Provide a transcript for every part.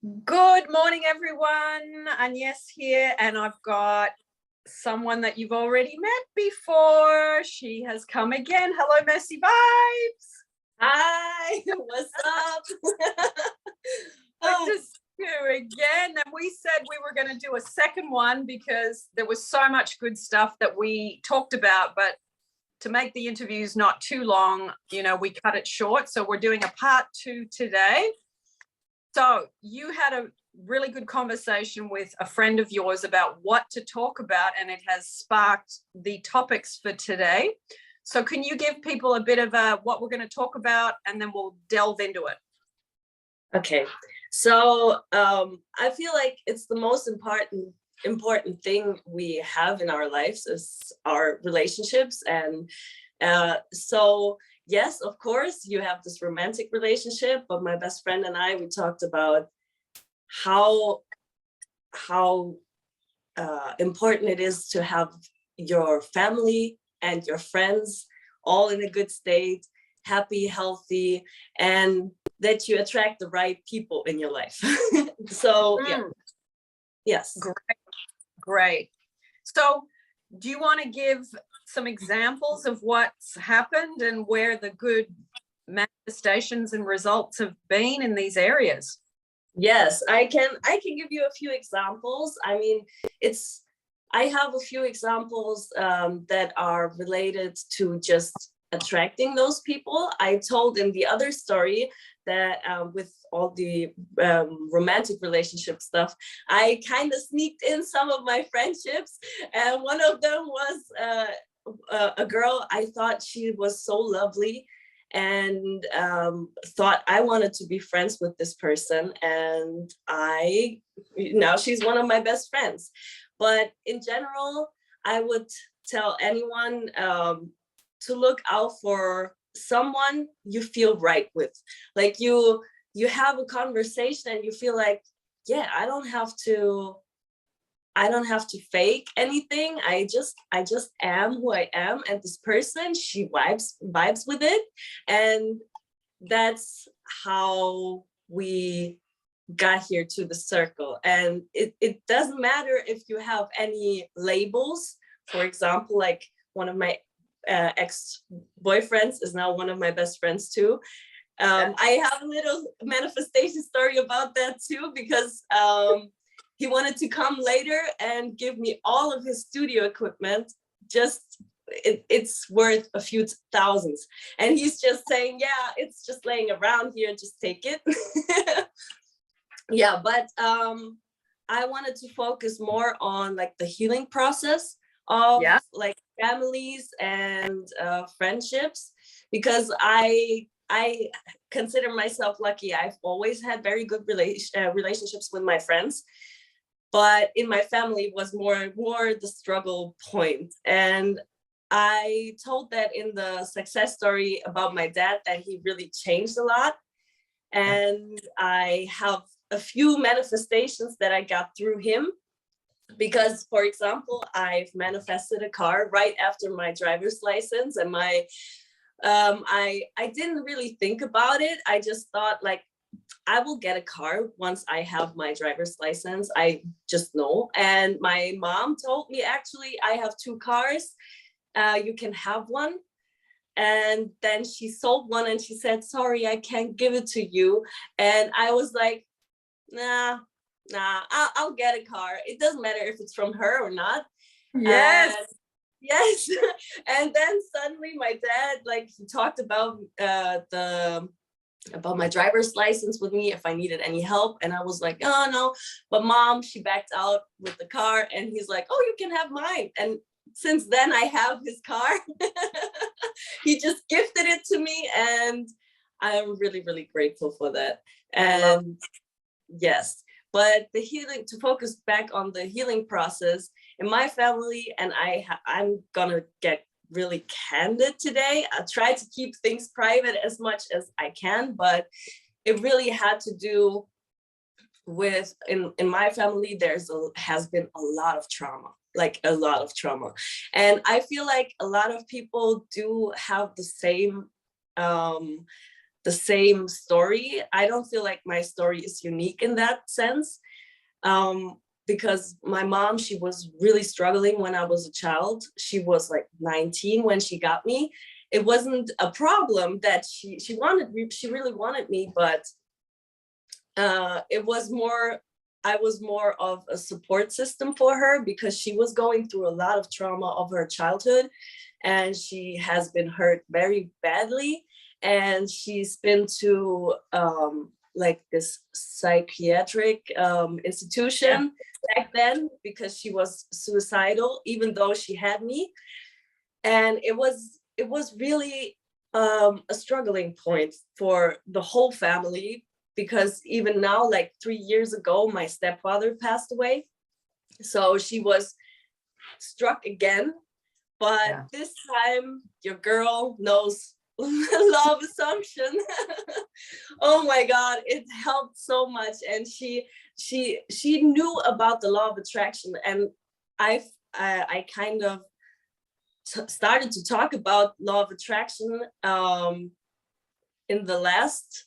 Good morning, everyone. Agnes here, and I've got someone that you've already met before. She has come again. Hello, Mercy Vibes. Hi, what's up? Good to see you again. And we said we were going to do a second one because there was so much good stuff that we talked about, but to make the interviews not too long, we cut it short. So we're doing a part 2 today. So you had a really good conversation with a friend of yours about what to talk about, and it has sparked the topics for today. So can you give people a bit of what we're going to talk about, and then we'll delve into it? Okay, so I feel like it's the most important thing we have in our lives is our relationships. And so yes, of course, you have this romantic relationship, but my best friend and I, we talked about how important it is to have your family and your friends all in a good state, happy, healthy, and that you attract the right people in your life. So yeah, yes. Great. So do you want to give some examples of what's happened and where the good manifestations and results have been in these areas? Yes, I can give you a few examples. I mean, I have a few examples that are related to just attracting those people. I told in the other story that with all the romantic relationship stuff, I kind of sneaked in some of my friendships, and one of them was a girl. I thought she was so lovely, and thought I wanted to be friends with this person, and now she's one of my best friends. But in general, I would tell anyone to look out for someone you feel right with. Like you have a conversation and you feel like, yeah, I don't have to fake anything. I just am who I am, and this person, she vibes with it. And that's how we got here to the circle. And it doesn't matter if you have any labels. For example, like one of my ex-boyfriends is now one of my best friends too. I have a little manifestation story about that too, because he wanted to come later and give me all of his studio equipment. It's worth a few thousands, and he's just saying, yeah, it's just laying around here, just take it. Yeah, but I wanted to focus more on like the healing process of like families and friendships, because I consider myself lucky. I've always had very good relationships with my friends, but in my family was more the struggle point. And I told that in the success story about my dad, that he really changed a lot. And I have a few manifestations that I got through him, because, for example, I've manifested a car right after my driver's license, and I didn't really think about it. I just thought, like, I will get a car once I have my driver's license. I just know. And my mom told me, actually, I have 2 cars. You can have one. And then she sold one and she said, sorry, I can't give it to you. And I was like, nah, I'll get a car. It doesn't matter if it's from her or not. Yes. Yes. And then suddenly my dad, like, he talked about about my driver's license with me if I needed any help. And I was like, oh no, but mom, she backed out with the car, and he's like, oh, you can have mine. And since then I have his car. He just gifted it to me, and I'm really, really grateful for that. And yes, but the healing, to focus back on the healing process in my family, and I'm gonna get really candid today. I try to keep things private as much as I can, but it really had to do with, in my family, has been a lot of trauma, like a lot of trauma. And I feel like a lot of people do have the same the same story. I don't feel like my story is unique in that sense. Because my mom, she was really struggling when I was a child. She was like 19 when she got me. It wasn't a problem that she really wanted me, but it was more, I was more of a support system for her because she was going through a lot of trauma of her childhood, and she has been hurt very badly. And she's been to like this psychiatric institution back then because she was suicidal, even though she had me. And it was really a struggling point for the whole family, because even now, like 3 years ago, my stepfather passed away. So she was struck again. But this time, your girl knows law of assumption. Oh my God, it helped so much. And she knew about the law of attraction. And I kind of started to talk about law of attraction in the last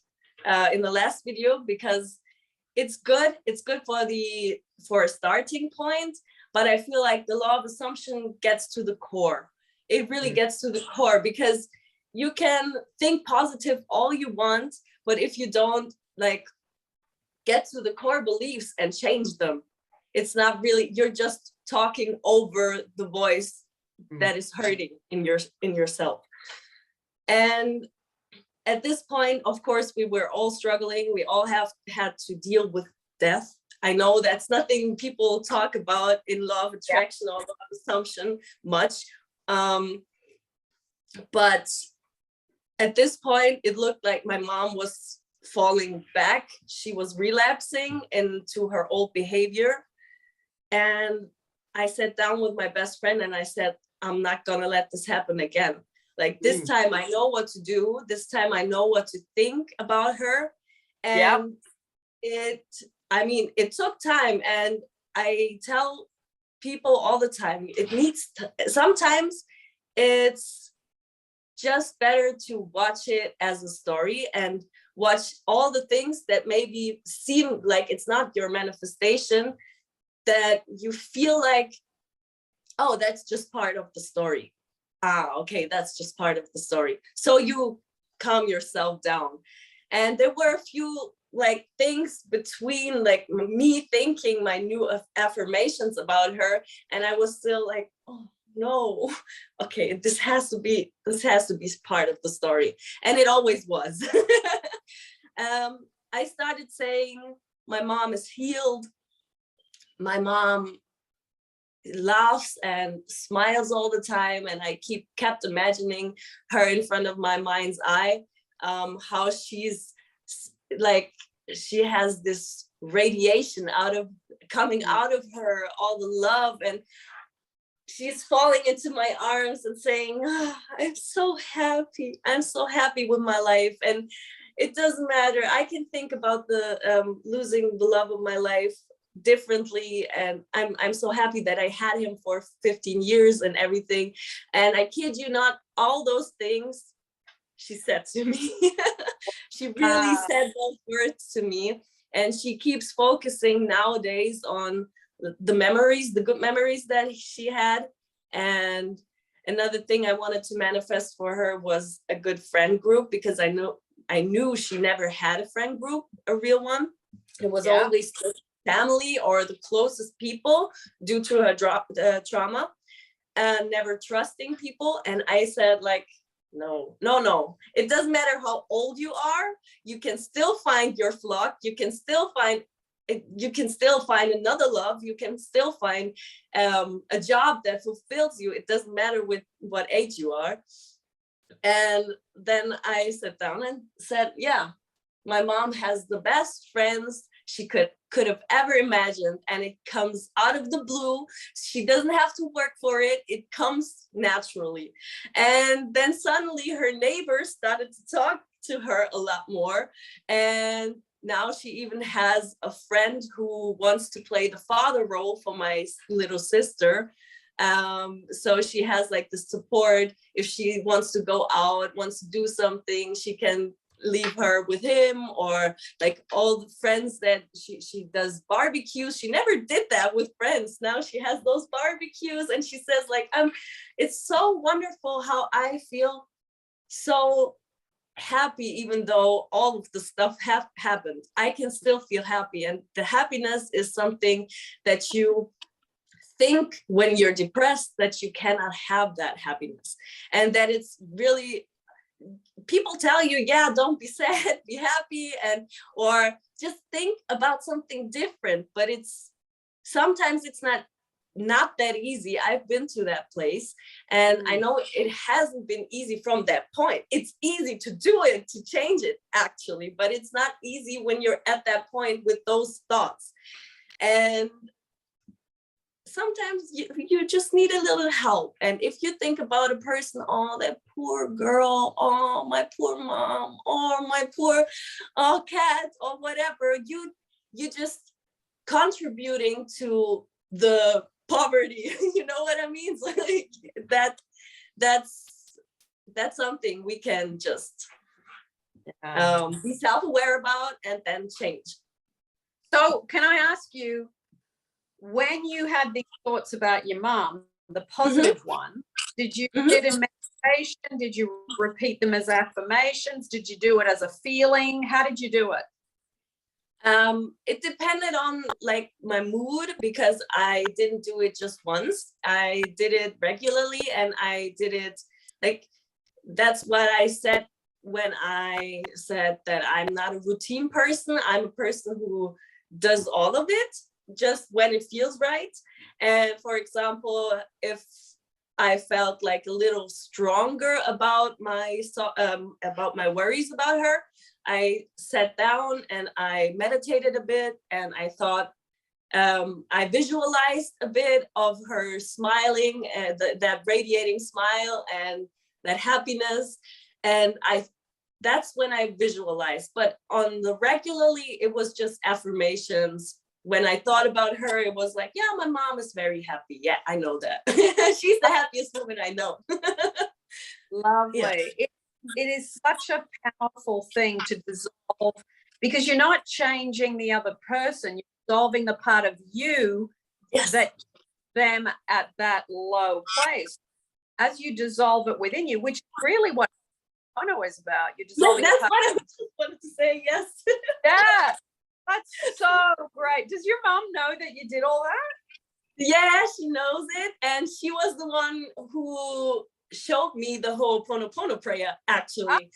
video, because it's good for a starting point, but I feel like the law of assumption gets to the core. It really gets to the core, because you can think positive all you want, but if you don't like get to the core beliefs and change them, it's not really, you're just talking over the voice that is hurting in yourself. And at this point, of course, we were all struggling. We all had to deal with death. I know that's nothing people talk about in law of attraction or law of assumption much. But at this point, it looked like my mom was falling back. She was relapsing into her old behavior. And I sat down with my best friend and I said, I'm not gonna let this happen again. Like this time I know what to do. This time I know what to think about her. And it took time. And I tell people all the time, sometimes it's just better to watch it as a story and watch all the things that maybe seem like it's not your manifestation, that you feel like, oh, that's just part of the story. Okay, that's just part of the story. So you calm yourself down. And there were a few like things between like me thinking my new affirmations about her, and I was still like, oh no, okay, this has to be part of the story. And it always was. I started saying, my mom is healed. My mom laughs and smiles all the time, and I kept imagining her in front of my mind's eye, how she's like, she has this radiation coming out of her, all the love, and she's falling into my arms and saying, oh, I'm so happy with my life, and it doesn't matter, I can think about the losing the love of my life differently, and I'm so happy that I had him for 15 years and everything. And I kid you not, all those things she said to me. She really said those words to me, and she keeps focusing nowadays on the memories, the good memories that she had. And another thing I wanted to manifest for her was a good friend group, because I knew she never had a friend group, a real one. It was always family or the closest people due to her trauma, and never trusting people. And I said, like, no, it doesn't matter how old you are, you can still find your flock, you can still find another love, you can still find a job that fulfills you. It doesn't matter with what age you are. And then I sat down and said, yeah, my mom has the best friends she could have ever imagined, and it comes out of the blue. She doesn't have to work for it. It comes naturally. And then suddenly her neighbors started to talk to her a lot more. And now she even has a friend who wants to play the father role for my little sister. So she has like the support. If she wants to go out, wants to do something, she can leave her with him, or like all the friends that she does barbecues. She never did that with friends. Now she has those barbecues, and she says like, it's so wonderful how I feel so happy, even though all of the stuff have happened. I can still feel happy, and the happiness is something that you think when you're depressed that you cannot have that happiness, and that it's really, people tell you, yeah, don't be sad, be happy, and or just think about something different, but it's sometimes it's not that easy. I've been to that place, and I know it hasn't been easy from that point. It's easy to do it, to change it actually, but it's not easy when you're at that point with those thoughts. And sometimes you just need a little help. And if you think about a person, oh, that poor girl, oh, my poor mom, or my poor cat, or whatever, you just contributing to the poverty. You know what I mean? So like that's something we can just be self-aware about and then change. So can I ask you, when you had these thoughts about your mom, the positive one, did you get in meditation? Did you repeat them as affirmations? Did you do it as a feeling? How did you do it? It depended on like my mood, because I didn't do it just once. I did it regularly, and I did it like, that's what I said when I said that I'm not a routine person. I'm a person who does all of it just when it feels right. And for example, if I felt like a little stronger about my worries about her, I sat down and I meditated a bit, and I thought, I visualized a bit of her smiling, and that radiating smile and that happiness. And that's when I visualized. But on the regularly, it was just affirmations. When I thought about her, it was like, yeah, my mom is very happy. Yeah, I know that. She's the happiest woman I know. Lovely. Yeah. It is such a powerful thing to dissolve, because you're not changing the other person. You're dissolving the part of you that them at that low place. As you dissolve it within you, which is really what Ono is about. You're dissolving. That's what I just wanted to say. Yes. Yeah. That's so great. Does your mom know that you did all that? Yeah, she knows it. And she was the one who showed me the whole Ho'oponopono prayer, actually.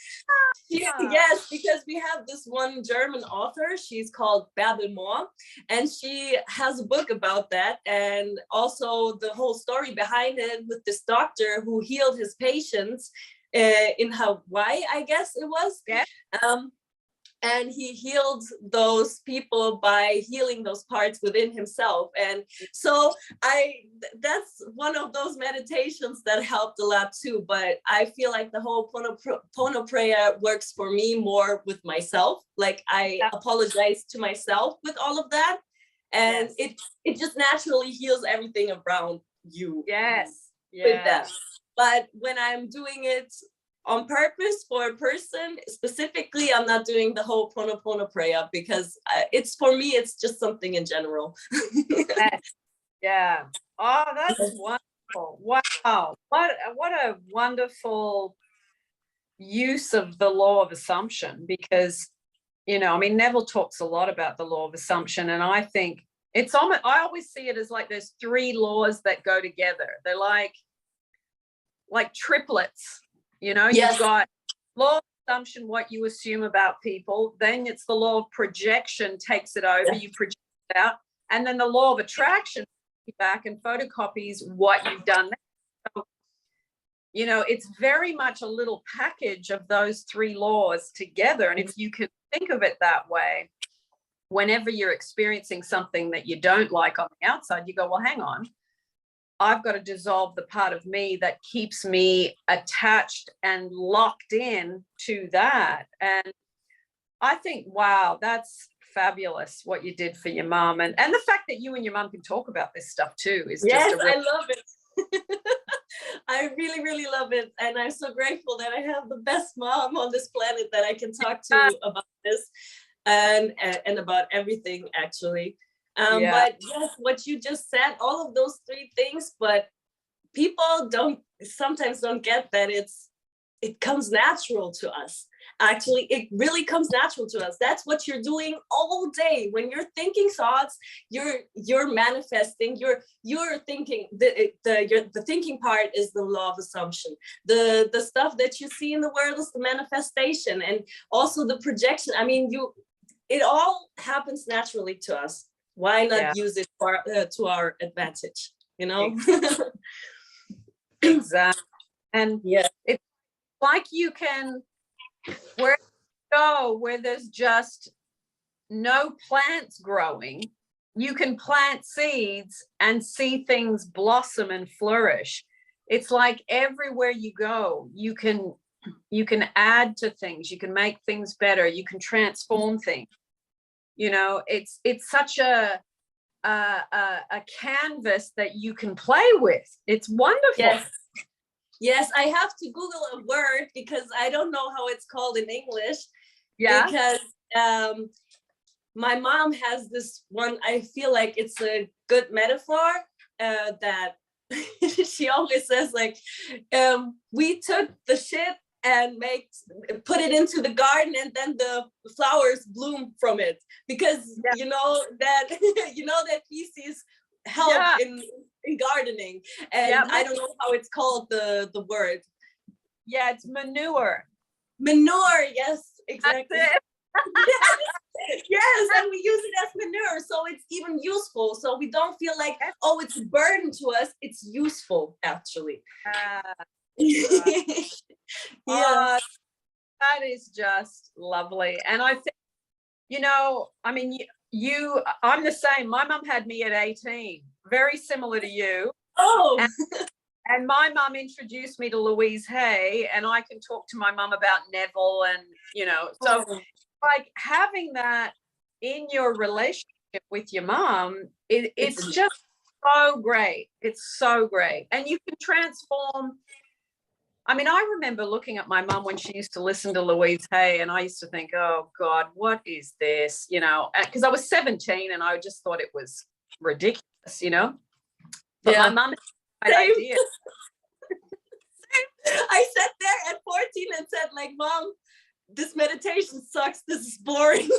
Yes, because we have this one German author. She's called Bärbel Mohr, and she has a book about that. And also the whole story behind it with this doctor who healed his patients in Hawaii, I guess it was. Yeah. And he healed those people by healing those parts within himself. And so that's one of those meditations that helped a lot too. But I feel like the whole Ho'oponopono prayer works for me more with myself. Like I apologize to myself with all of that. And it just naturally heals everything around you. Yes. With that. But when I'm doing it on purpose for a person specifically, I'm not doing the whole Ho'oponopono prayer, because it's, for me, it's just something in general. Yeah. Oh, that's wonderful. Wow. What a wonderful use of the law of assumption, because, you know, I mean, Neville talks a lot about the law of assumption, and I think it's almost, I always see it as like there's three laws that go together. They're like triplets. You know, you've got law of assumption, what you assume about people. Then it's the law of projection takes it over. You project it out. And then the law of attraction back and photocopies what you've done. So, you know, it's very much a little package of those three laws together. And if you can think of it that way, whenever you're experiencing something that you don't like on the outside, you go, well, hang on. I've got to dissolve the part of me that keeps me attached and locked in to that. And I think, wow, that's fabulous what you did for your mom. And the fact that you and your mom can talk about this stuff too is just I love it. I really, really love it. And I'm so grateful that I have the best mom on this planet that I can talk to about this and about everything, actually. But yes, what you just said, all of those three things, but people sometimes don't get that it comes natural to us. Actually, it really comes natural to us. That's what you're doing all day. When you're thinking thoughts, you're manifesting, you're thinking. The thinking part is the law of assumption. The stuff that you see in the world is the manifestation, and also the projection. I mean, it all happens naturally to us. Why not use it to our advantage? You know. Exactly. And it's like you can, where you go where there's just no plants growing, you can plant seeds and see things blossom and flourish. It's like everywhere you go, you can add to things, you can make things better, you can transform things. You know, it's such a canvas that you can play with. It's wonderful. Yes, I have to Google a word because I don't know how it's called in English. Because my mom has this one, I feel like it's a good metaphor that she always says, like, we took the shit and put it into the garden, and then the flowers bloom from it, because you know that feces help in gardening, and I don't know how it's called, the word. It's manure. Yes, exactly. Yes, and we use it as manure, so it's even useful, so we don't feel like, oh, it's a burden to us. It's useful, actually. That is just lovely. And I think, you know, I mean, I'm the same. My mum had me at 18, very similar to you. And my mum introduced me to Louise Hay, and I can talk to my mum about Neville, and, you know, so like having that in your relationship with your mum, it's just so great. It's so great. And you can transform. I mean, I remember looking at my mum when she used to listen to Louise Hay, and I used to think, oh God, what is this? You know, because I was 17 and I just thought it was ridiculous, you know. But my mum had ideas. I sat there at 14 and said, like, Mom, this meditation sucks. This is boring.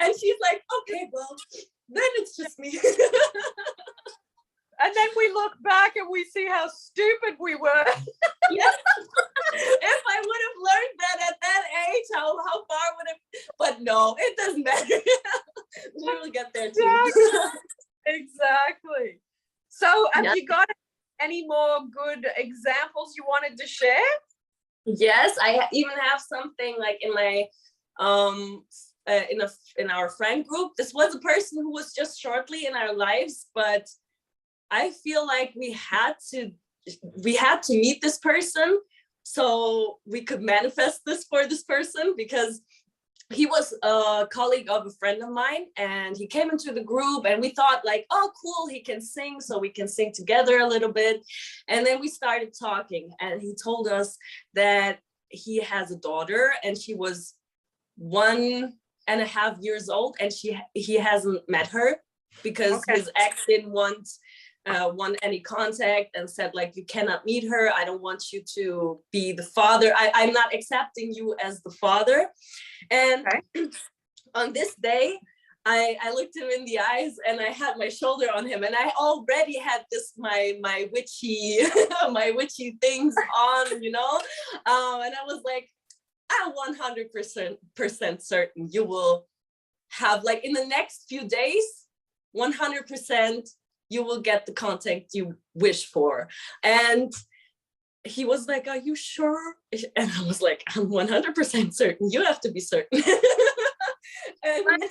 And she's like, okay, well, then it's just me. And then we look back and we see how stupid we were. If I would have learned that at that age, how far would it? But no, it doesn't matter. We will get there too. Exactly. So have you got any more good examples you wanted to share? Yes, I even have something like in my in our friend group. This was a person who was just shortly in our lives, but I feel like we had to meet this person so we could manifest this for this person, because he was a colleague of a friend of mine, and he came into the group, and we thought like, oh, cool, he can sing, so we can sing together a little bit. And then we started talking, and he told us that he has a daughter, and she was 1.5 years old, and he hasn't met her because his ex didn't want any contact, and said, like, you cannot meet her. I don't want you to be the father. I'm not accepting you as the father. And on this day, I looked him in the eyes, and I had my shoulder on him, and I already had this my witchy my witchy things on, you know. And I was like, I'm 100% certain you will have, like, in the next few days, 100% you will get the contact you wish for. And he was like, are you sure? And I was like, I'm 100% certain. You have to be certain. And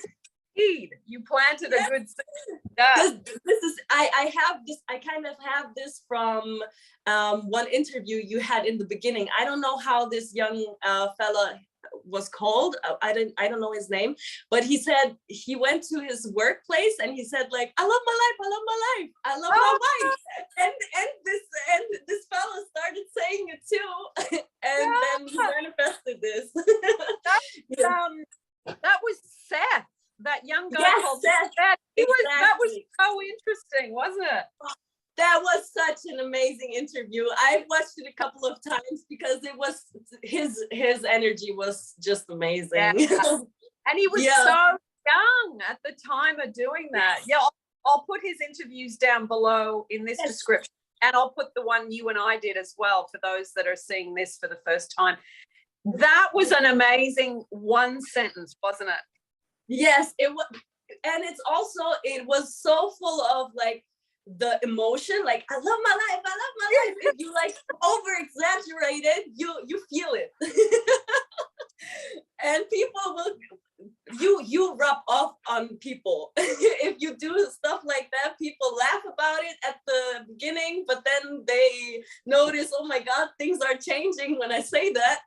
you planted a good seed. This is, I have this, I kind of have this from one interview you had in the beginning. I don't know how this young fella was called. I don't know his name, but he said he went to his workplace and he said like, I love my life, I love my life, I love my wife. And this fellow started saying it too. And then he manifested this. That was Seth, that young guy called Seth. Seth. That was so interesting, wasn't it? That was such an amazing interview. I watched it a couple of times because it was his energy was just amazing. Yeah. And he was so young at the time of doing that. Yeah, I'll put his interviews down below in this description, and I'll put the one you and I did as well for those that are seeing this for the first time. That was an amazing one sentence, wasn't it? Yes, it was. And it was so full of like the emotion, like I love my life, I love my life. If you like over exaggerate it, you feel it. And people will you rub off on people. If you do stuff like that, people laugh about it at the beginning, but then they notice, oh my God, things are changing when I say that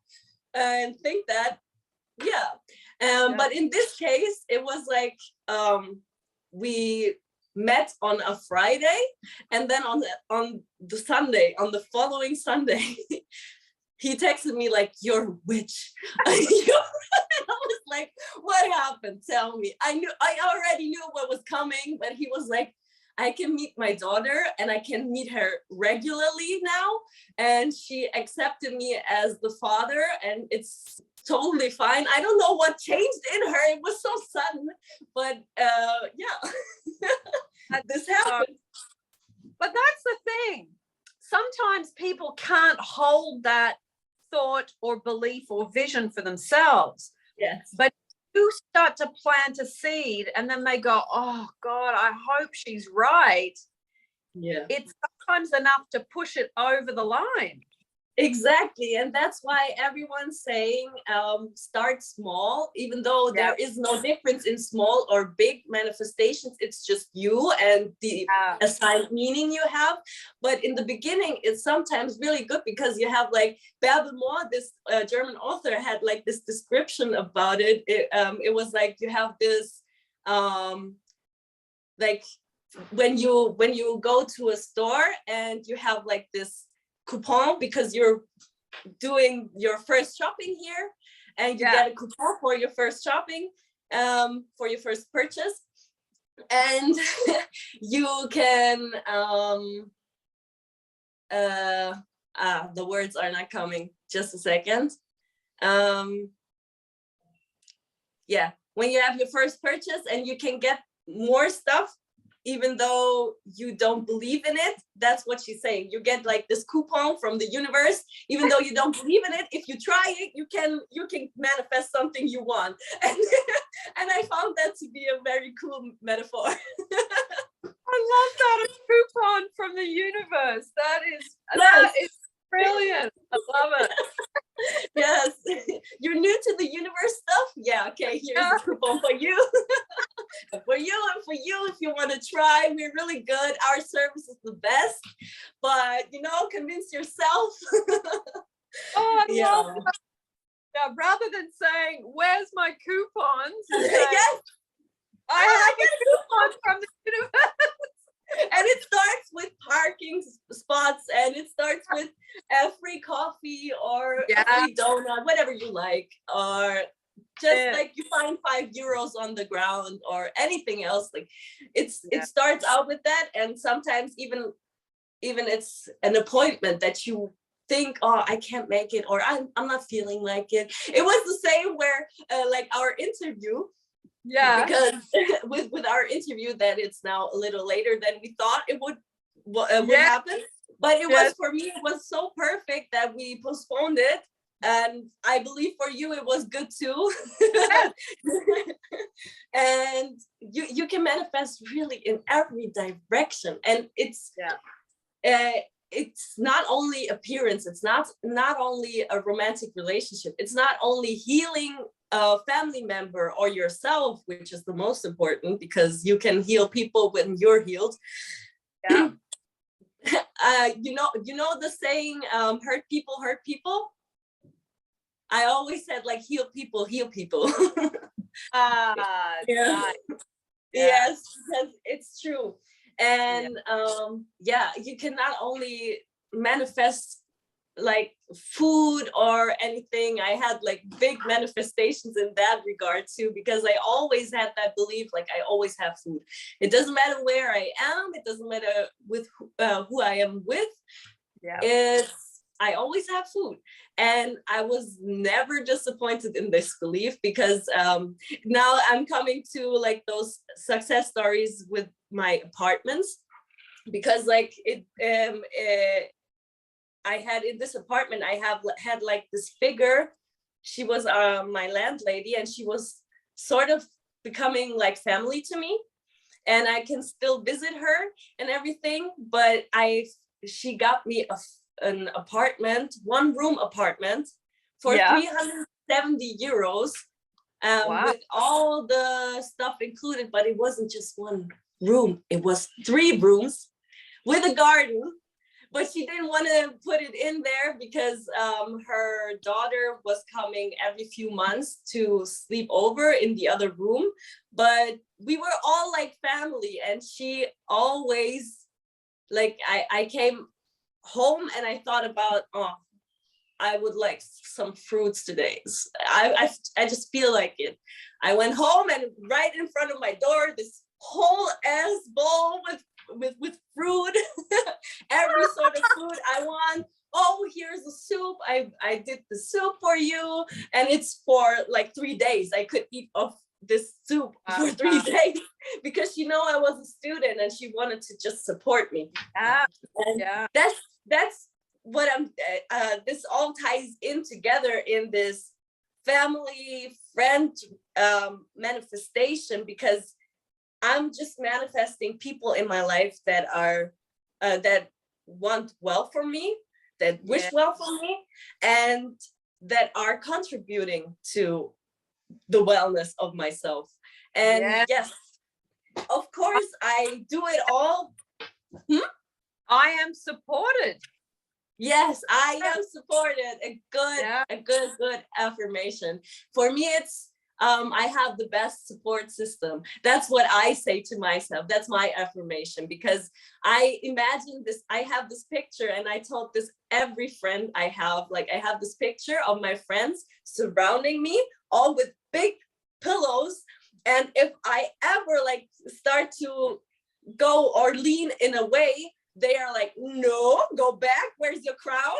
and think that. But in this case, it was like we met on a Friday, and then on the following Sunday, he texted me like, "You're a witch." I was like, "What happened? Tell me." I already knew what was coming, but he was like, I can meet my daughter and I can meet her regularly now. And she accepted me as the father, and it's totally fine. I don't know what changed in her. It was so sudden, but this happened. But that's the thing. Sometimes people can't hold that thought or belief or vision for themselves. Yes. But you start to plant a seed and then they go, oh God, I hope she's right. Yeah. It's sometimes enough to push it over the line. Exactly. And that's why everyone's saying start small, even though there is no difference in small or big manifestations. It's just you and the assigned meaning you have. But in the beginning, it's sometimes really good because you have like Bärbel Mohr, this German author, had like this description about it. It was like you have this like when you go to a store and you have like this coupon because you're doing your first shopping here, and you get a coupon for your first shopping, for your first purchase, and you can the words are not coming, just a second. When you have your first purchase and you can get more stuff even though you don't believe in it. That's what she's saying. You get like this coupon from the universe, even though you don't believe in it. If you try it, you can manifest something you want. And I found that to be a very cool metaphor. I love that, a coupon from the universe. That is brilliant. I love it. Yes. You're new to the universe stuff? Yeah, okay, here's a coupon for you. For you and for you, if you want to try, we're really good. Our service is the best, but convince yourself. Oh, I love that. Yeah, rather than saying, where's my coupons? Yes. I have a coupon from the universe. And it starts with parking spots, and it starts with a free coffee or a free donut, whatever you like, or just like you find €5 on the ground or anything else. Like it starts out with that, and sometimes even it's an appointment that you think, oh, I can't make it, or I'm not feeling like it. It was the same where like our interview. Yeah, because with our interview, that it's now a little later than we thought it would happen. But it was, for me, it was so perfect that we postponed it. And I believe for you, it was good too. And you can manifest really in every direction. And it's not only appearance. It's not only a romantic relationship. It's not only healing a family member or yourself, which is the most important, because you can heal people when you're healed. Yeah. You know the saying, hurt people hurt people. I always said like heal people, heal people. Yeah. Yes, because it's true. And yeah, you can not only manifest like food or anything. I had like big manifestations in that regard too, because I always had that belief, like I always have food. It doesn't matter where I am. It doesn't matter with who I am with. I always have food. And I was never disappointed in this belief, because now I'm coming to like those success stories with my apartments, because like I had in this apartment, I had like this figure. She was my landlady, and she was sort of becoming like family to me, and I can still visit her and everything. But she got me an apartment, 1-room apartment for 370 euros, with all the stuff included. But it wasn't just 1 room, it was 3 rooms with a garden. But she didn't want to put it in there because her daughter was coming every few months to sleep over in the other room. But we were all like family, and she always, like, I came home and I thought about, oh, I would like some fruits today. I just feel like it. I went home, and right in front of my door, this whole ass bowl with fruit, every sort of food I want. Oh, here's the soup. I did the soup for you, and it's for like 3 days. I could eat of this soup for 3 days, because she know I was a student and she wanted to just support me. And that's what I'm. This all ties in together in this family friend manifestation, because I'm just manifesting people in my life that are that want well for me, that wish well for me, and that are contributing to the wellness of myself. And yes, of course, I do it all. I am supported. Yes, I am supported. A good affirmation. For me, it's I have the best support system. That's what I say to myself. That's my affirmation, because I imagine this. I have this picture, and I told this every friend I have. Like, I have this picture of my friends surrounding me, all with big pillows. And if I ever like start to go or lean in a way, they are like, no, go back. Where's your crown?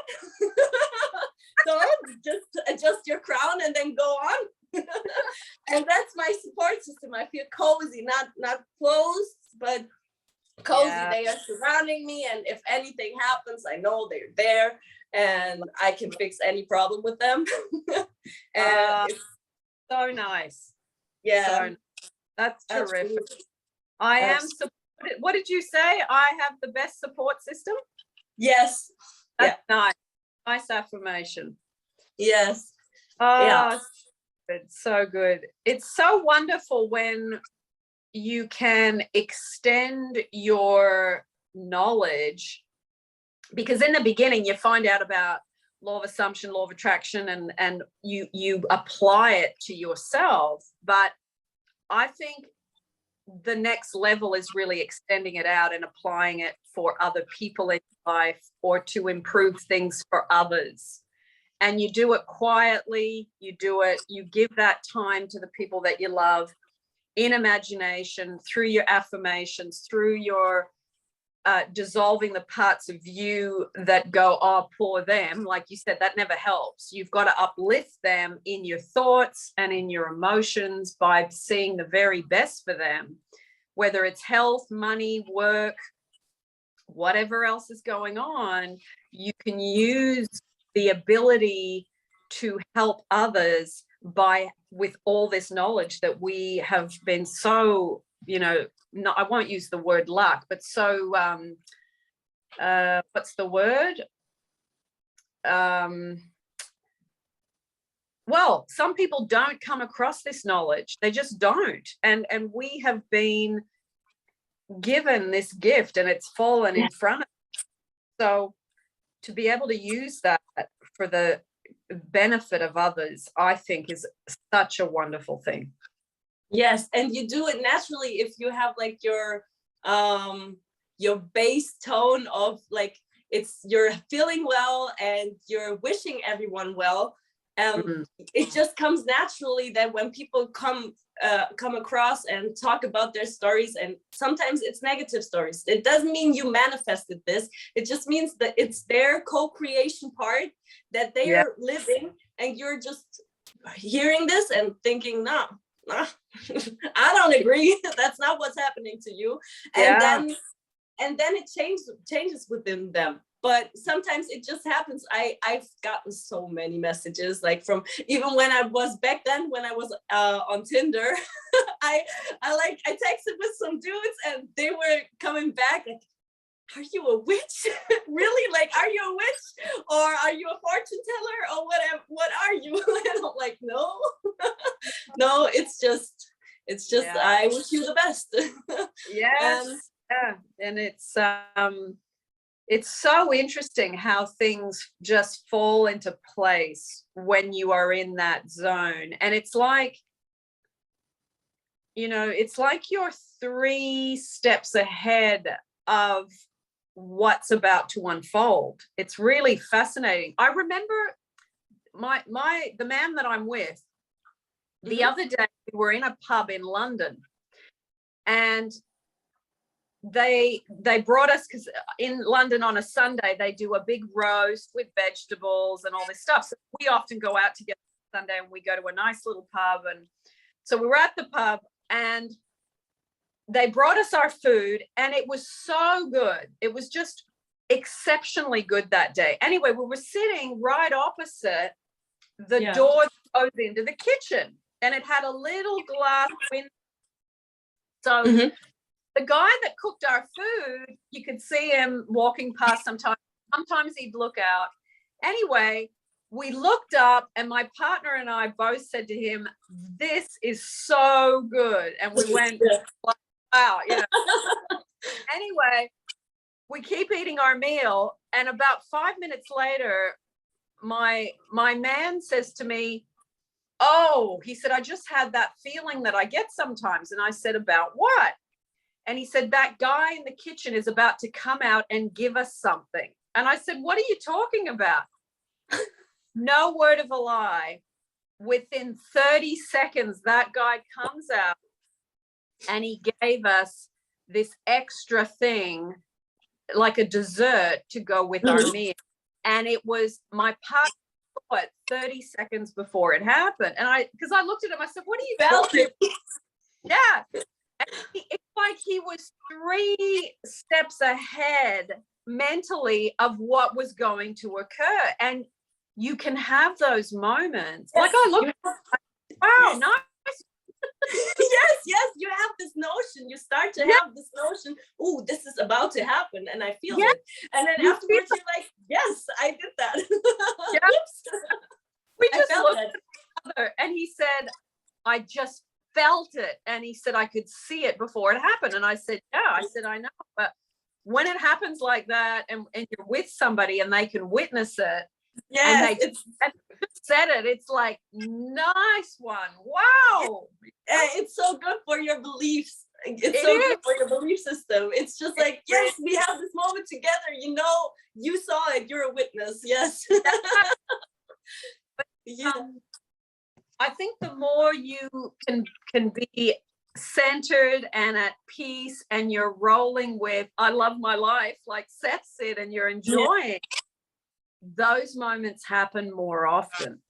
Don't just adjust your crown and then go on. And that's my support system. I feel cozy, not closed, but cozy. They are surrounding me, and if anything happens, I know they're there, and I can fix any problem with them. And so nice. That's terrific. Absolutely. I am supported. What did you say? I have the best support system? Yes. That's nice affirmation. Yes. It's so good. It's so wonderful when you can extend your knowledge, because in the beginning you find out about law of assumption, law of attraction, and you apply it to yourself. But I think the next level is really extending it out and applying it for other people in life, or to improve things for others. And you do it quietly, you give that time to the people that you love, in imagination, through your affirmations, through your dissolving the parts of you that go, oh, poor them. Like you said, that never helps. You've got to uplift them in your thoughts and in your emotions by seeing the very best for them, whether it's health, money, work, whatever else is going on. You can use the ability to help others with all this knowledge that we have been so, no, I won't use the word luck, but so what's the word? Well, some people don't come across this knowledge. They just don't. And we have been given this gift, and it's fallen in front of us. So to be able to use that for the benefit of others, I think, is such a wonderful thing. Yes, and you do it naturally if you have like your base tone of like, you're feeling well and you're wishing everyone well. It just comes naturally that when people come across and talk about their stories, and sometimes it's negative stories, it doesn't mean you manifested this. It just means that it's their co-creation part that they are living, and you're just hearing this and thinking, no, I don't agree. That's not what's happening to you. And then it changes within them. But sometimes it just happens. I've gotten so many messages, like from even when I was back then, when I was on Tinder, I texted with some dudes and they were coming back like, are you a witch? Really? Like, are you a witch? Or are you a fortune teller? Or whatever? What are you? And I'm like, no, no, it's just, I wish you the best. Yes. And it's so interesting how things just fall into place when you are in that zone. And it's like, it's like you're 3 steps ahead of what's about to unfold. It's really fascinating. I remember the man that I'm with, the other day we were in a pub in London, and they brought us, because in London on a Sunday they do a big roast with vegetables and all this stuff. So we often go out together on Sunday and we go to a nice little pub. And so we were at the pub and they brought us our food, and it was so good. It was just exceptionally good that day. Anyway, we were sitting right opposite the door that goes into the kitchen, and it had a little glass window. So the guy that cooked our food, you could see him walking past sometimes. Sometimes he'd look out. Anyway, we looked up, and my partner and I both said to him, "This is so good." And we went, wow, Anyway, we keep eating our meal, and about 5 minutes later, my man says to me, "Oh," he said, "I just had that feeling that I get sometimes." And I said, "About what?" And he said, "That guy in the kitchen is about to come out and give us something." And I said, "What are you talking about?" No word of a lie. Within 30 seconds, that guy comes out and he gave us this extra thing, like a dessert to go with our meal. And it was, my partner saw it 30 seconds before it happened. And because I looked at him, I said, "What are you talking about?" Yeah. It's like he was 3 steps ahead mentally of what was going to occur. And you can have those moments. Like I look, wow, nice. Yes, you have this notion. You start to have this notion, oh, this is about to happen, and I feel it. And then afterwards you're like, yes, I did that. We just looked at each other, and he said, "I just felt it." And he said, "I could see it before it happened." And I said, "Yeah." I said, "I know." But when it happens like that, and you're with somebody and they can witness it, and they said it, it's like, nice one. Wow. It's so good for your beliefs. It's so good for your belief system. It's just like, yes, we have this moment together. You saw it. You're a witness. Yes. I think the more you can be centered and at peace, and you're rolling with, I love my life, like Seth said, and you're enjoying, those moments happen more often.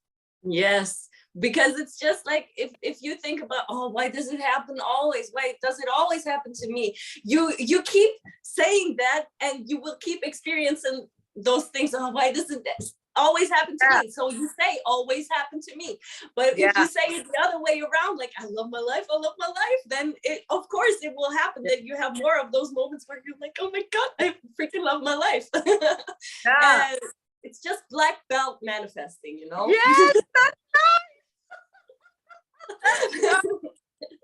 Yes, because it's just like, if you think about, oh, why does it happen always? Why does it always happen to me? You keep saying that, and you will keep experiencing those things. Oh, why does it always happen to me? So you say always happen to me. But if you say it the other way around, like, I love my life, then of course it will happen that you have more of those moments where you're like, oh my God, I freaking love my life. And it's just black belt manifesting, Yes, that's right.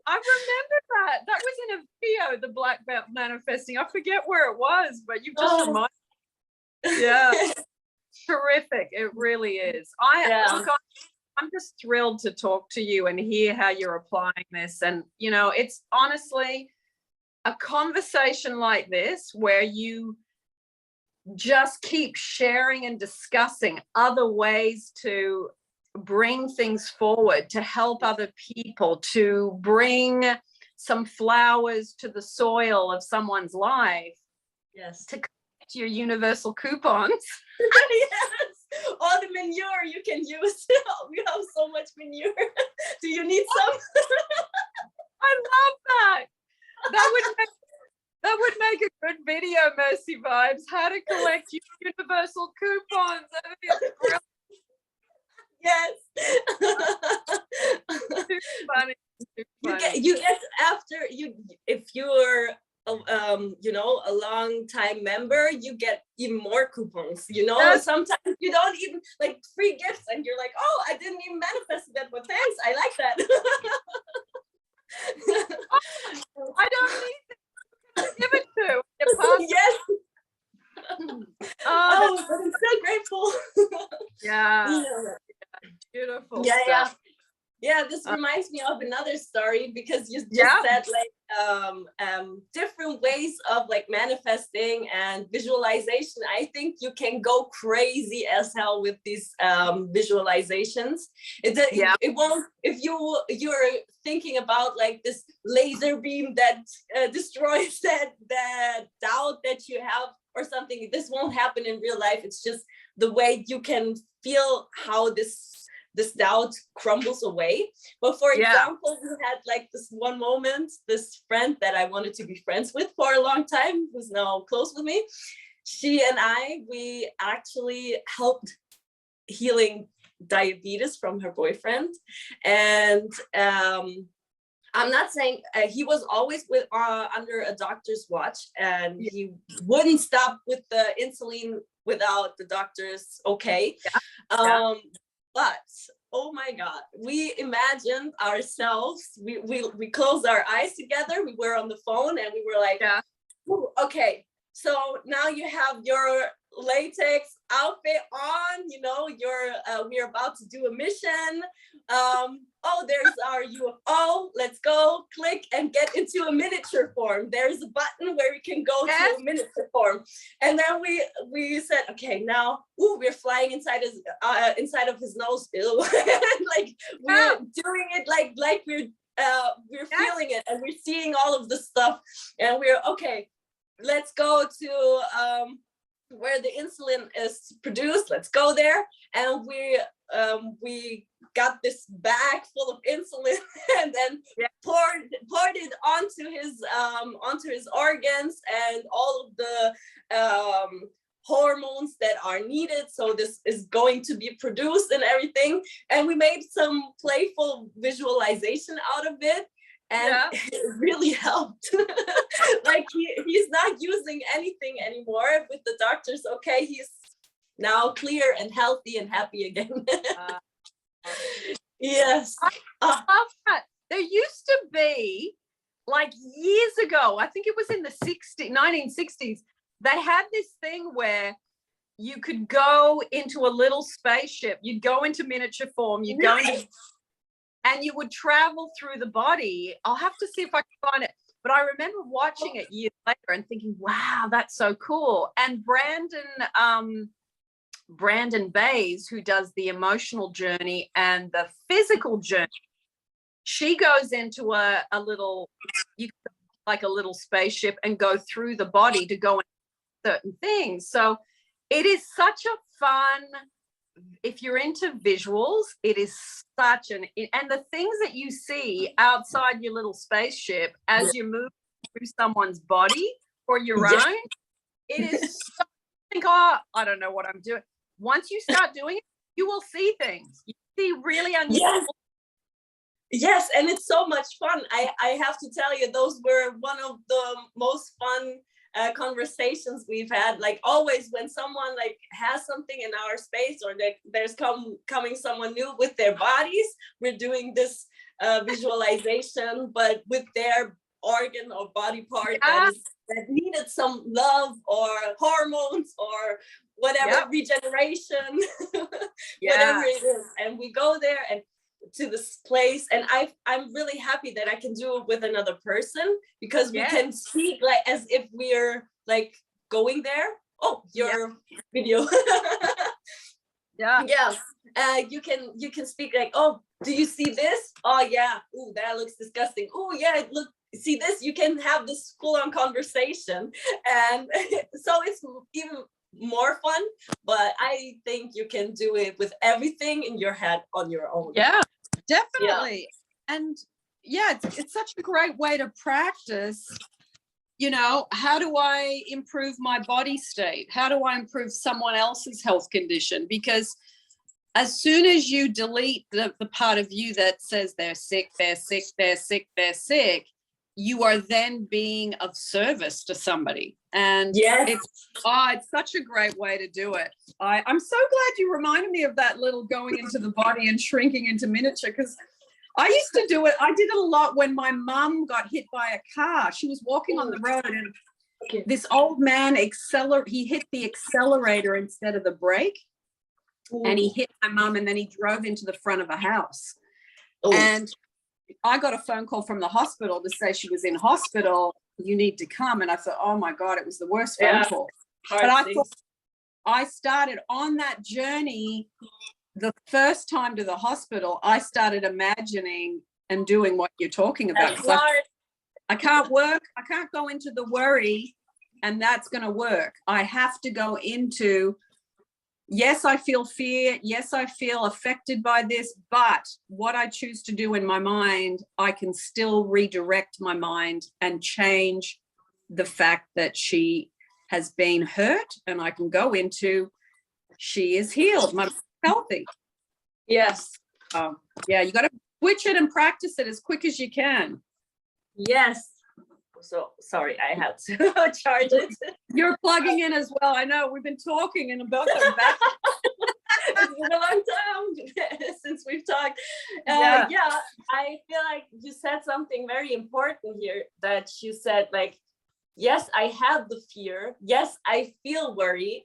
I remember that. That was in a video, the black belt manifesting. I forget where it was, but you just reminded me. Yeah. terrific. It really is. I'm just thrilled to talk to you and hear how you're applying this. And, you know, it's honestly a conversation like this where you just keep sharing and discussing other ways to bring things forward, to help other people, to bring some flowers to the soil of someone's life. Yes. To collect your universal coupons. Yes. All the manure you can use. We have so much manure. Do you need some? I love that. That would make a good video, Mercy Vibes. How to collect your universal coupons. I think it's brilliant. Yes. Too funny. You get after you, if you're you know, a long time member, you get even more coupons, you know. Yes. Sometimes you don't even like free gifts and you're like, oh, I didn't even manifest that, but thanks, I like that. I don't need to give it to. Yes. Oh, but I'm so grateful. Yeah. Beautiful. Yeah. Yeah, this reminds me of another story, because you just said like different ways of like manifesting and visualization. I think you can go crazy as hell with these visualizations. It won't, if you're thinking about like this laser beam that destroys that doubt that you have or something, this won't happen in real life. It's just the way you can feel how this doubt crumbles away. But for example, we had like this one moment, this friend that I wanted to be friends with for a long time, who's now close with me, she and we actually helped healing diabetes from her boyfriend. And I'm not saying he was always with under a doctor's watch, and he wouldn't stop with the insulin without the doctor's okay. But oh my God, we imagined ourselves, we closed our eyes together, we were on the phone, and we were like, okay, so now you have your latex outfit on, you know, we're about to do a mission. Oh, there's our UFO, let's go, click and get into a miniature form. There's a button where we can go to a miniature form. And then we said, okay, now we're flying inside of his nose. Like we're doing it like we're feeling it, and we're seeing all of the stuff, and we're okay, let's go to where the insulin is produced. Let's go there. And we got this bag full of insulin and then poured it onto his organs and all of the hormones that are needed. So this is going to be produced and everything. And we made some playful visualization out of it. And it really helped. Like he's not using anything anymore with the doctors. Okay, he's now clear and healthy and happy again. Yes. I love that. There used to be, like years ago, I think it was in the 1960s, they had this thing where you could go into a little spaceship. You'd go into miniature form. You'd go into... And you would travel through the body. I'll have to see if I can find it. But I remember watching it years later and thinking, wow, that's so cool. And Brandon Bays, who does the emotional journey and the physical journey, she goes into a little spaceship and go through the body to go into certain things. So it is such a fun... If you're into visuals, it is such and the things that you see outside your little spaceship as you move through someone's body or your own, it is so, I don't know what I'm doing. Once you start doing it, you will see things. You see really unusual. Yes, and it's so much fun. I have to tell you, those were one of the most fun conversations we've had. Like always when someone like has something in our space, or there's coming someone new with their bodies, we're doing this visualization, but with their organ or body part that needed some love or hormones or whatever, Yep. regeneration, Yeah. whatever it is. And we go there and to this place, and I'm really happy that I can do it with another person, because we can speak like as if we're like going there. Oh, your video. Yeah. You can speak like, oh, do you see this? Oh yeah. Ooh, that looks disgusting. Oh yeah, look, see this? You can have this full-on conversation, and so it's even more fun. But I think you can do it with everything in your head on your own. Yeah, definitely. And yeah, it's such a great way to practice. You know, how do I improve my body state? How do I improve someone else's health condition? Because as soon as you delete the part of you that says they're sick, they're sick, they're sick, they're sick, you are then being of service to somebody. And it's such a great way to do it. I'm so glad you reminded me of that little going into the body and shrinking into miniature, because I used to do it. I did it a lot when my mum got hit by a car. She was walking on the road, and this old man he hit the accelerator instead of the brake. Ooh. And he hit my mum, and then he drove into the front of a house. Ooh. And I got a phone call from the hospital to say she was in hospital. You need to come. And I thought, oh my God, it was the worst phone call. But I thought I started on that journey. The first time to the hospital, I started imagining and doing what you're talking about. I can't work. I can't go into the worry, and that's going to work. I have to go into, yes, I feel fear. Yes, I feel affected by this, but what I choose to do in my mind, I can still redirect my mind and change the fact that she has been hurt, and I can go into, she is healed, my healthy. Yes. Yeah, you got to switch it and practice it as quick as you can. Yes. So sorry, I had to charge it. You're plugging in as well. I know we've been talking and about the back. It's been a long time since we've talked. I feel like you said something very important here, that you said like, yes, I have the fear. Yes, I feel worry,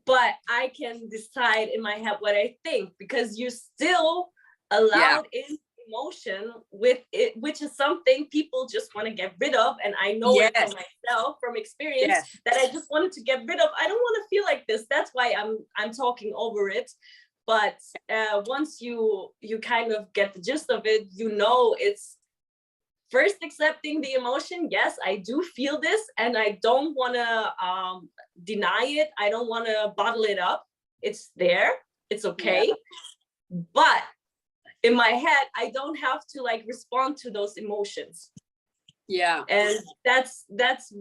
but I can decide in my head what I think, because you're still allowed in emotion with it, which is something people just want to get rid of. And I know it from myself, from experience, that I just wanted to get rid of. I don't want to feel like this. That's why I'm talking over it. But once you kind of get the gist of it, you know, it's first accepting the emotion. Yes, I do feel this, and I don't want to deny it. I don't want to bottle it up. It's there. It's okay. But in my head, I don't have to like respond to those emotions. Yeah. And that's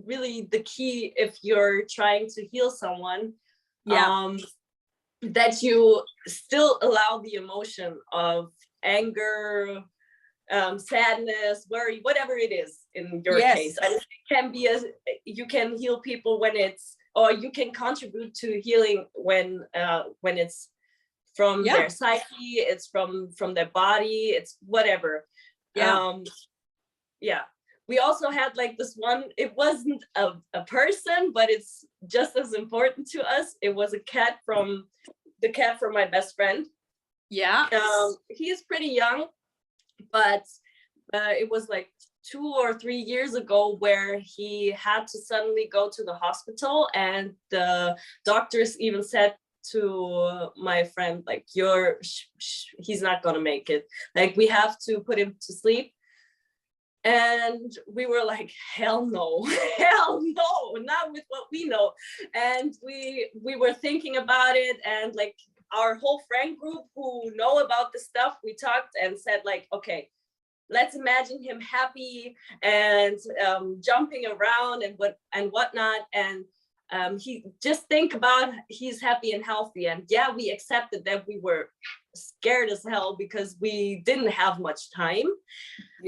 really the key if you're trying to heal someone. That you still allow the emotion of anger, sadness, worry, whatever it is in your case. And it can be you can heal people when it's, or you can contribute to healing when it's from their psyche, it's from their body, it's whatever. We also had like this one, it wasn't a person, but it's just as important to us. It was the cat from my best friend. He's pretty young, but it was like 2 or 3 years ago where he had to suddenly go to the hospital, and the doctors even said to my friend, like, he's not gonna make it, like we have to put him to sleep. And we were like, hell no, hell no, not with what we know. And we were thinking about it, and like our whole friend group who know about this stuff, we talked and said like, okay, let's imagine him happy and jumping around and whatnot. And he just think about he's happy and healthy. And we accepted that we were scared as hell because we didn't have much time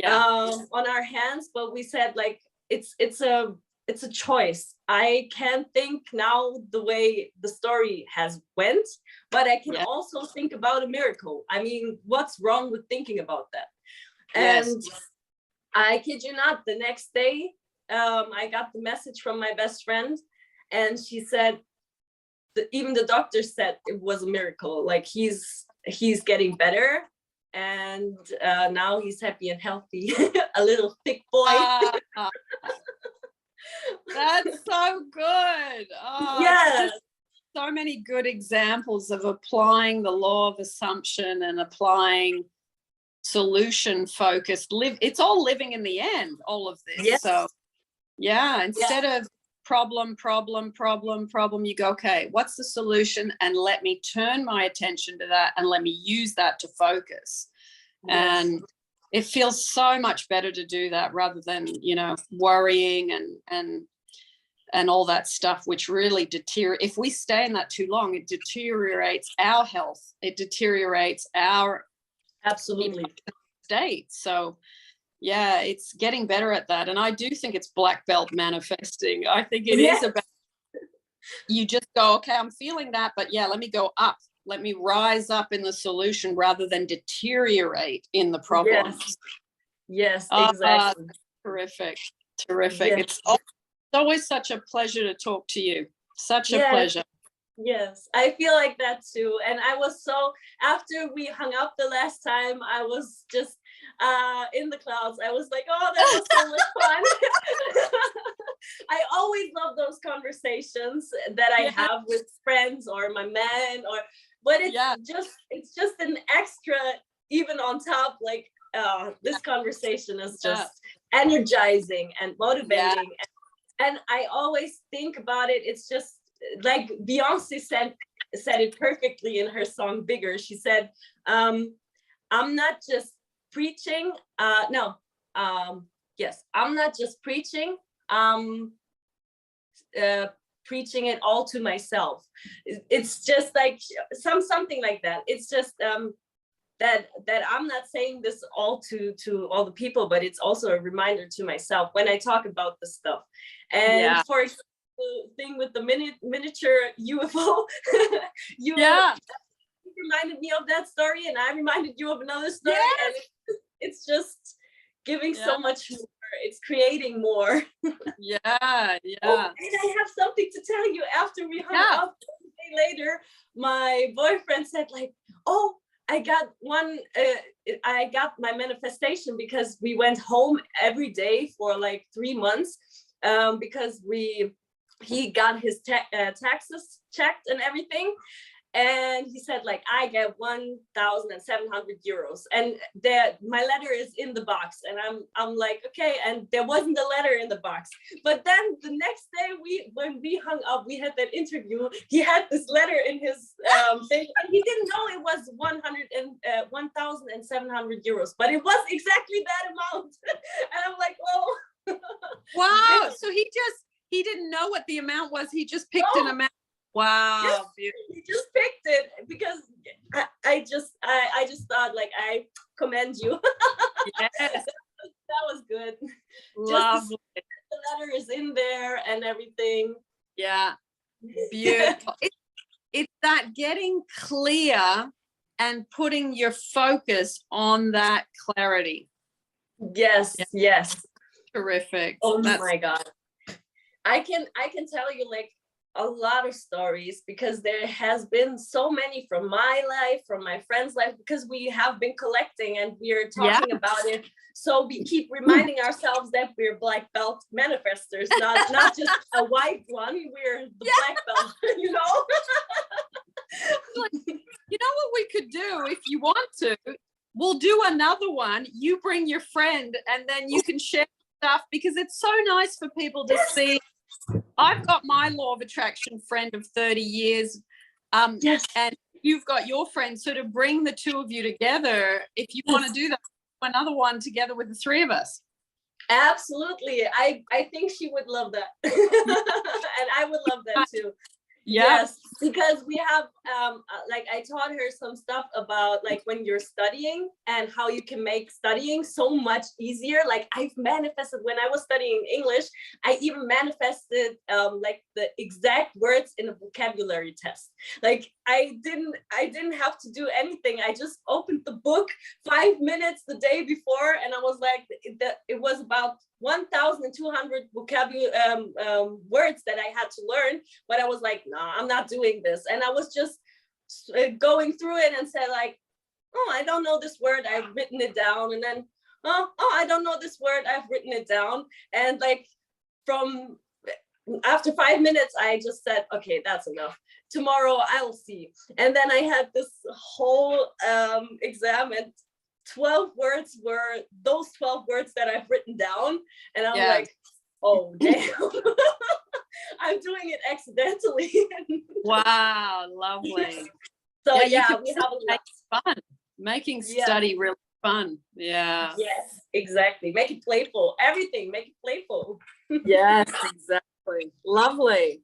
on our hands. But we said like, it's a choice. I can think now the way the story has went, but I can also think about a miracle. I mean, what's wrong with thinking about that? And I kid you not, the next day, I got the message from my best friend, and she said, even the doctor said it was a miracle. Like he's getting better, and now he's happy and healthy. A little thick boy. That's so good. Oh, yeah. So many good examples of applying the law of assumption and applying solution focused it's all living in the end, all of this. Yes. So yeah, instead of problem, you go, okay, what's the solution? And let me turn my attention to that and let me use that to focus. Yes. And it feels so much better to do that rather than, worrying and all that stuff, which really deteriorates. If we stay in that too long, it deteriorates our health. It deteriorates our absolutely state. So yeah, it's getting better at that. And I do think it's black belt manifesting. I think it is about, you just go, okay, I'm feeling that, but yeah, let me go up. Let me rise up in the solution rather than deteriorate in the problems. Yes, exactly. Terrific. Yes. It's always such a pleasure to talk to you. Such a pleasure. Yes, I feel like that too. And I was after we hung up the last time, I was just in the clouds. I was like, oh, that was so much fun. I always love those conversations that I have with friends or my man, but it's just an extra, even on top, like this conversation is just energizing and motivating. And I always think about it. It's just like Beyonce said it perfectly in her song Bigger. She said, I'm not just preaching. I'm not just preaching. Preaching it all to myself. It's just like something like that. It's just that I'm not saying this all to all the people, but it's also a reminder to myself when I talk about this stuff. And for example, the thing with the miniature UFO, you reminded me of that story, and I reminded you of another story, and it's just giving so much more. It's creating more. Oh, and I have something to tell you. After we hung up a day later, my boyfriend said like, oh, I got my manifestation, because we went home every day for like 3 months, because he got his taxes checked and everything. And he said like, I get 1,700 euros, and my letter is in the box. And I'm like, okay. And there wasn't a letter in the box. But then the next day, when we hung up, we had that interview. He had this letter in his thing, and he didn't know it was 1,700 euros, but it was exactly that amount. And I'm like, oh. Wow. So he didn't know what the amount was. He just picked an amount. Wow. Yes, he just picked it because I just thought like, I commend you. Yes. That was good. Lovely. Just the letter is in there and everything. Yeah. Beautiful. It's that getting clear and putting your focus on that clarity. Yes. Terrific. Oh my God. I can tell you like a lot of stories, because there has been so many from my life, from my friend's life, because we have been collecting and we're talking about it. So we keep reminding ourselves that we're black belt manifestors, not just a white one. We're the black belt, you know? You know what we could do if you want to? We'll do another one. You bring your friend and then you can share stuff, because it's so nice for people to see. I've got my law of attraction friend of 30 years. And you've got your friend. So to bring the two of you together, if you want to do that, another one together with the three of us. Absolutely. I think she would love that. And I would love that too. Yes, because we have like I taught her some stuff about like when you're studying and how you can make studying so much easier. Like I've manifested when I was studying English, I even manifested like the exact words in a vocabulary test. Like I didn't have to do anything. I just opened the book 5 minutes the day before, and I was like, it was about 1,200 vocabulary words that I had to learn, but I was like, no, I'm not doing doing this. And I was just going through it and said like, oh, I don't know this word, I've written it down. And then, oh, I don't know this word, I've written it down. And like from after 5 minutes, I just said, okay, that's enough. Tomorrow I'll see. And then I had this whole exam, and 12 words were those 12 words that I've written down. And I'm like, oh, damn. I'm doing it accidentally. Wow, lovely. So yeah, we have a lot. Fun. Making study really fun. Yeah. Yes, exactly. Make it playful. Everything, make it playful. Yes, exactly. Lovely.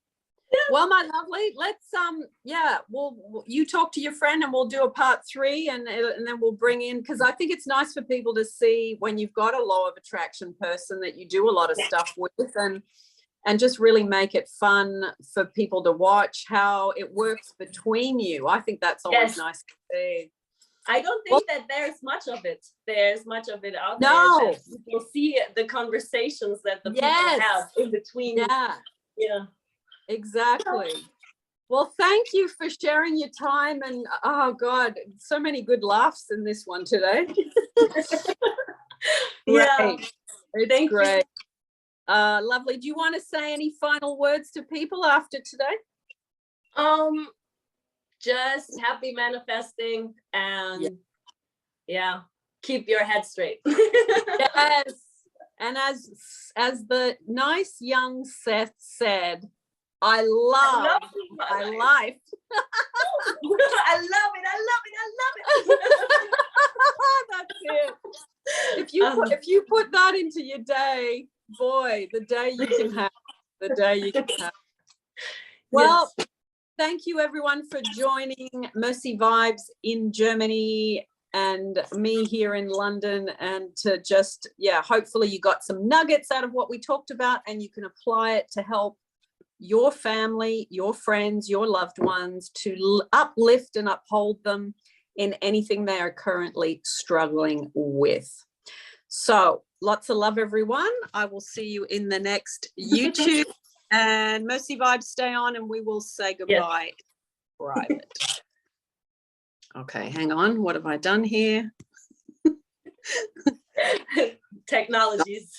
Well, my lovely, let's you talk to your friend and we'll do a part 3, and then we'll bring in, because I think it's nice for people to see when you've got a law of attraction person that you do a lot of stuff with, and just really make it fun for people to watch how it works between you. I think that's always nice to see. I don't think that there's much of it. There's much of it out there. No. You'll see the conversations that the people have in between. Yeah. Exactly. Well, thank you for sharing your time, and oh God, so many good laughs in this one today. Yeah. It's great. Lovely. Do you want to say any final words to people after today? Just happy manifesting, and keep your head straight. Yes. And as the nice young Seth said, I love my life. I love it. That's it. If you put that into your day, boy, the day you can have. Well, thank you everyone for joining Mercy Vibes in Germany and me here in London, and to just, hopefully you got some nuggets out of what we talked about, and you can apply it to help your family, your friends, your loved ones, to uplift and uphold them in anything they are currently struggling with. So lots of love, everyone. I will see you in the next YouTube. And Mercy Vibes, stay on, and we will say goodbye. Private. Okay, hang on. What have I done here? Technologies.